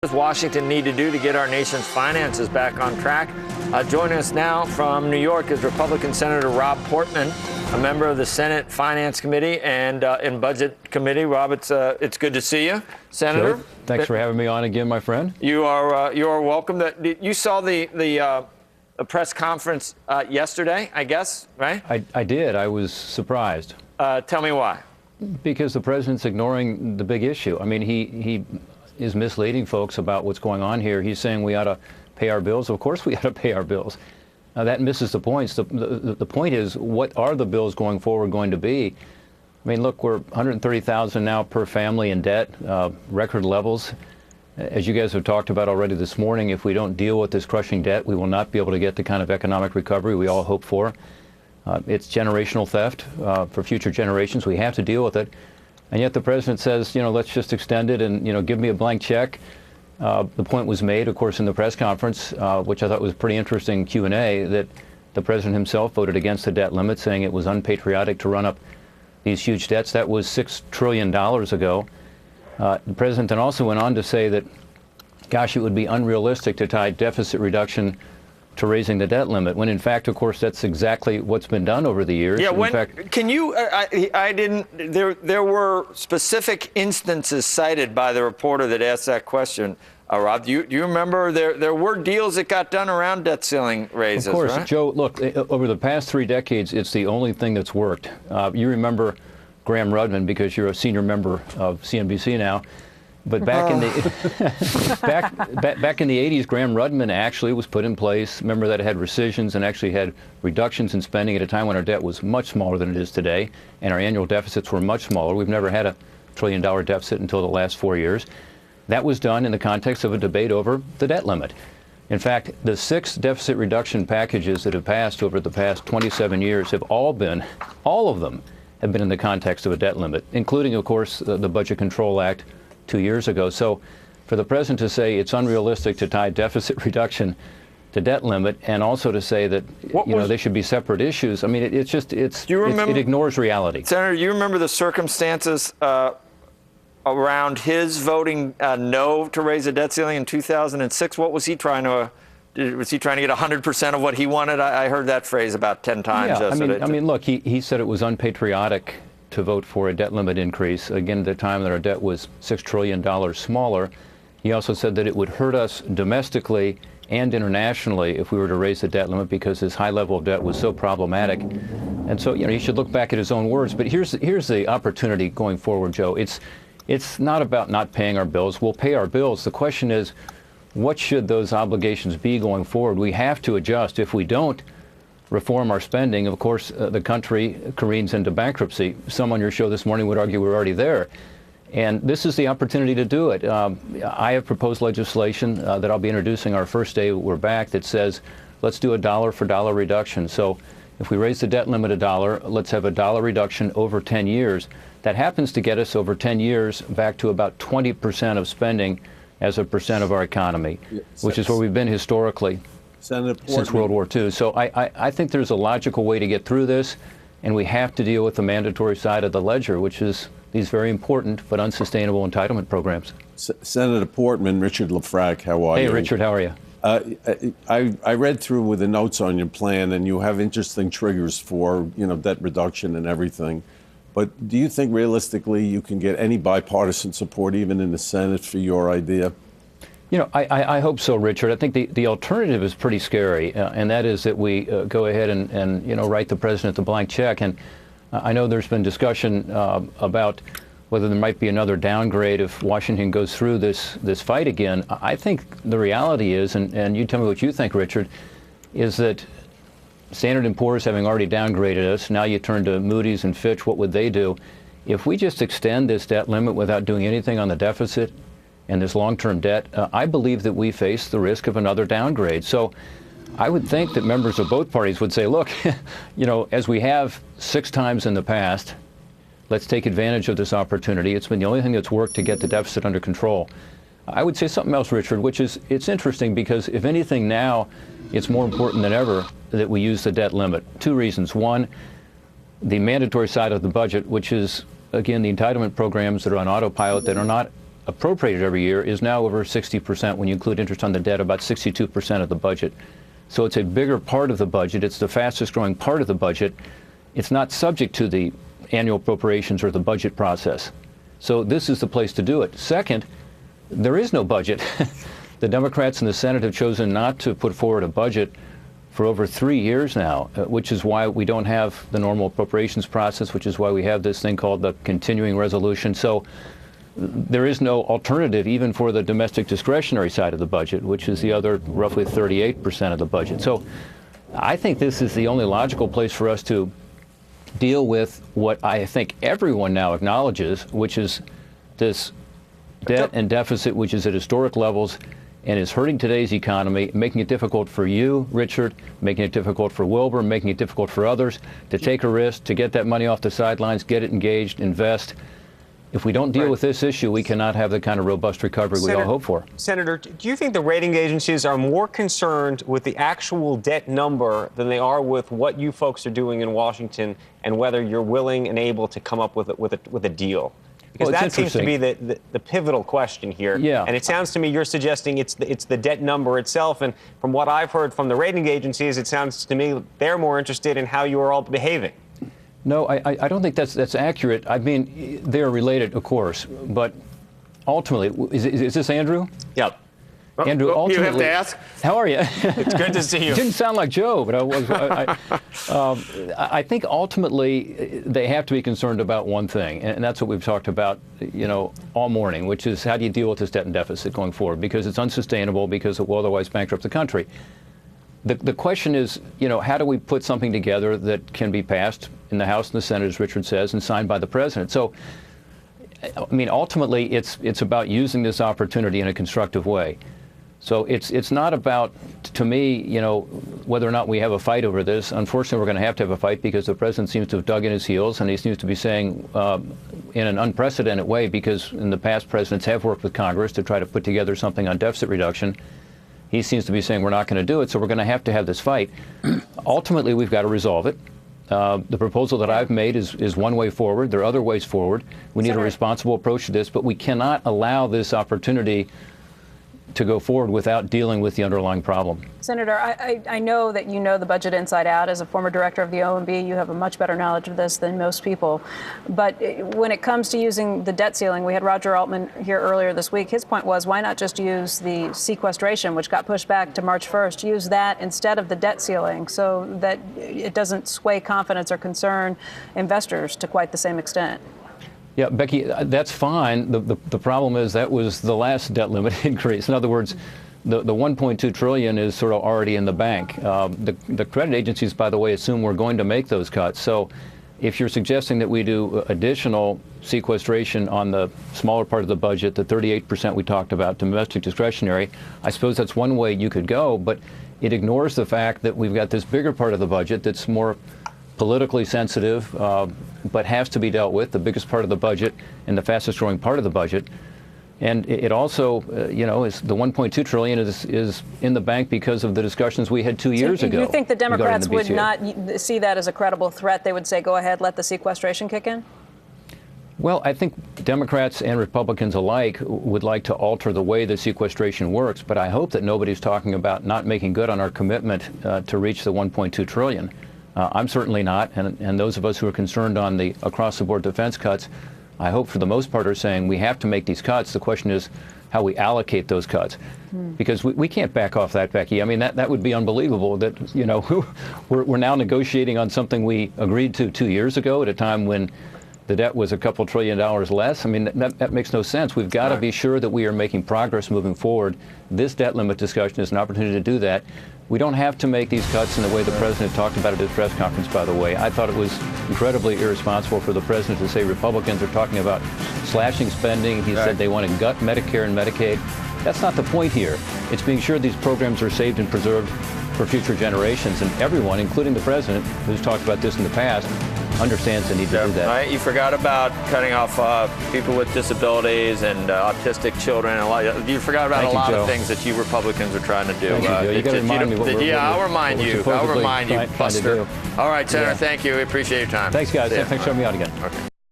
What does Washington need to do to get our nation's finances back on track? Joining us now from New York is Republican Senator Rob Portman, a member of the Senate Finance Committee and in Budget Committee. Rob, it's good to see you, Senator. Joe, thanks for having me on again, my friend. You are welcome. You saw the press conference yesterday, I guess, right? I did. I was surprised. Tell me why. Because the president's ignoring the big issue. I mean, he is misleading folks about what's going on here. He's saying we ought to pay our bills. Of course we ought to pay our bills. That misses the point. The point is, what are the bills going forward going to be? I mean, look, we're $130,000 now per family in debt, record levels. As you guys have talked about already this morning, if we don't deal with this crushing debt, we will not be able to get the kind of economic recovery we all hope for. It's generational theft for future generations. We have to deal with it. And yet the president says, let's just extend it and, give me a blank check. The point was made, of course, in the press conference, which I thought was a pretty interesting Q&A, that the president himself voted against the debt limit, saying it was unpatriotic to run up these huge debts. That was $6 trillion ago. The president then also went on to say that, gosh, it would be unrealistic to tie deficit reduction to raising the debt limit, when in fact, of course, that's exactly what's been done over the years. Yeah, there were specific instances cited by the reporter that asked that question. Rob, do you remember there were deals that got done around debt ceiling raises, of course, right? Joe, look, over the past 3 decades, it's the only thing that's worked. You remember Graham Rudman because you're a senior member of CNBC now. But back in the back in the 80s, Graham Rudman actually was put in place. Remember that it had rescissions and actually had reductions in spending at a time when our debt was much smaller than it is today, and our annual deficits were much smaller. We've never had a $1 trillion deficit until the last 4 years. That was done in the context of a debate over the debt limit. In fact, the 6 deficit reduction packages that have passed over the past 27 years have all of them have been in the context of a debt limit, including, of course, the Budget Control Act 2 years ago. So for the president to say it's unrealistic to tie deficit reduction to debt limit, and also to say that they should be separate issues, I mean, it ignores reality. Senator, you remember the circumstances around his voting no to raise the debt ceiling in 2006? What was he trying to? Was he trying to get 100% of what he wanted? I heard that phrase about 10 times. Yeah, I mean, look, he said it was unpatriotic to vote for a debt limit increase, again, at the time that our debt was $6 trillion smaller. He also said that it would hurt us domestically and internationally if we were to raise the debt limit because this high level of debt was so problematic. And so, he should look back at his own words. But here's the opportunity going forward, Joe. It's not about not paying our bills. We'll pay our bills. The question is, what should those obligations be going forward? We have to adjust. If we don't reform our spending, of course, the country careens into bankruptcy. Some on your show this morning would argue we're already there. And this is the opportunity to do it. I have proposed legislation that I'll be introducing our first day we're back that says, let's do a dollar for dollar reduction. So if we raise the debt limit $1, let's have a dollar reduction over 10 years. That happens to get us over 10 years back to about 20% of spending as a percent of our economy, which is where we've been historically. Senator Portman, since World War II. So I think there's a logical way to get through this, and we have to deal with the mandatory side of the ledger, which is these very important but unsustainable entitlement programs. Senator Portman, Richard Lafrac, how are you? Hey, Richard, how are you? I read through with the notes on your plan, and you have interesting triggers for, debt reduction and everything. But do you think realistically you can get any bipartisan support, even in the Senate, for your idea? I hope so, Richard. I think the alternative is pretty scary, and that is that we go ahead and write the president the blank check. And I know there's been discussion about whether there might be another downgrade if Washington goes through this fight again. I think the reality is, and you tell me what you think, Richard, is that Standard & Poor's having already downgraded us, now you turn to Moody's and Fitch, what would they do? If we just extend this debt limit without doing anything on the deficit and this long-term debt, I believe that we face the risk of another downgrade. So I would think that members of both parties would say, look, as we have 6 times in the past, let's take advantage of this opportunity. It's been the only thing that's worked to get the deficit under control. I would say something else, Richard, which is, it's interesting because if anything now, it's more important than ever that we use the debt limit. 2 reasons. One, the mandatory side of the budget, which is, again, the entitlement programs that are on autopilot that are not appropriated every year is now over 60% when you include interest on the debt, about 62% of the budget. So it's a bigger part of the budget. It's the fastest growing part of the budget. It's not subject to the annual appropriations or the budget process. So this is the place to do it. Second, there is no budget. The Democrats in the Senate have chosen not to put forward a budget for over 3 years now, which is why we don't have the normal appropriations process, which is why we have this thing called the continuing resolution. So there is no alternative even for the domestic discretionary side of the budget, which is the other roughly 38% of the budget. So I think this is the only logical place for us to deal with what I think everyone now acknowledges, which is this debt and deficit, which is at historic levels and is hurting today's economy, making it difficult for you, Richard, making it difficult for Wilbur, making it difficult for others to take a risk, to get that money off the sidelines, get it engaged, invest. If we don't deal with this issue, we cannot have the kind of robust recovery we all hope for. Senator, do you think the rating agencies are more concerned with the actual debt number than they are with what you folks are doing in Washington and whether you're willing and able to come up with a deal? Because that seems to be the pivotal question here. Yeah. And it sounds to me you're suggesting it's the debt number itself. And from what I've heard from the rating agencies, it sounds to me they're more interested in how you are all behaving. No, I don't think that's accurate. I mean, they're related, of course, but ultimately, is this Andrew? Yep. Andrew, ultimately, you have to ask. How are you? It's good to see you. You didn't sound like Joe, but I think ultimately they have to be concerned about one thing, and that's what we've talked about, all morning, which is how do you deal with this debt and deficit going forward? Because it's unsustainable, because it will otherwise bankrupt the country. The question is, how do we put something together that can be passed in the House and the Senate, as Richard says, and signed by the president? So, I mean, ultimately, it's about using this opportunity in a constructive way. So it's not about, to me, whether or not we have a fight over this. Unfortunately, we're going to have a fight because the president seems to have dug in his heels, and he seems to be saying in an unprecedented way, because in the past, presidents have worked with Congress to try to put together something on deficit reduction. He seems to be saying we're not going to do it, so we're going to have this fight. Ultimately, we've got to resolve it. The proposal that I've made is one way forward. There are other ways forward. We need a responsible approach to this, but we cannot allow this opportunity to go forward without dealing with the underlying problem. Senator, I know that you know the budget inside out. As a former director of the OMB, you have a much better knowledge of this than most people. But when it comes to using the debt ceiling, we had Roger Altman here earlier this week. His point was, why not just use the sequestration, which got pushed back to March 1st, use that instead of the debt ceiling so that it doesn't sway confidence or concern investors to quite the same extent? Yeah, Becky, that's fine. The problem is that was the last debt limit increase. In other words, the 1.2 trillion is sort of already in the bank. The credit agencies, by the way, assume we're going to make those cuts. So if you're suggesting that we do additional sequestration on the smaller part of the budget, the 38% we talked about, domestic discretionary, I suppose that's one way you could go, but it ignores the fact that we've got this bigger part of the budget that's more politically sensitive, but has to be dealt with, the biggest part of the budget and the fastest growing part of the budget. And it also, is the 1.2 trillion is in the bank because of the discussions we had 2 years ago. You think the Democrats would not see that as a credible threat? They would say, go ahead, let the sequestration kick in? Well, I think Democrats and Republicans alike would like to alter the way the sequestration works, but I hope that nobody's talking about not making good on our commitment to reach the 1.2 trillion. I'm certainly not, and those of us who are concerned on the across-the-board defense cuts, I hope for the most part are saying we have to make these cuts. The question is how we allocate those cuts, because we can't back off that, Becky. I mean, that would be unbelievable that, we're now negotiating on something we agreed to 2 years ago at a time when the debt was a couple $1 trillion less. I mean, that makes no sense. We've got to be sure that we are making progress moving forward. This debt limit discussion is an opportunity to do that. We don't have to make these cuts in the way the president talked about at his press conference, by the way. I thought it was incredibly irresponsible for the president to say Republicans are talking about slashing spending. He said they want to gut Medicare and Medicaid. That's not the point here. It's being sure these programs are saved and preserved for future generations. And everyone, including the president, who's talked about this in the past, understands the need to do that. Right. You forgot about cutting off people with disabilities and autistic children. You forgot about a lot of things that you Republicans are trying to do. Thank you, Joe. You got to remind me what I'll remind you. I'll remind you, Buster. All right, Senator. Yeah. Thank you. We appreciate your time. Thanks, guys. Thanks for having me out again. Okay.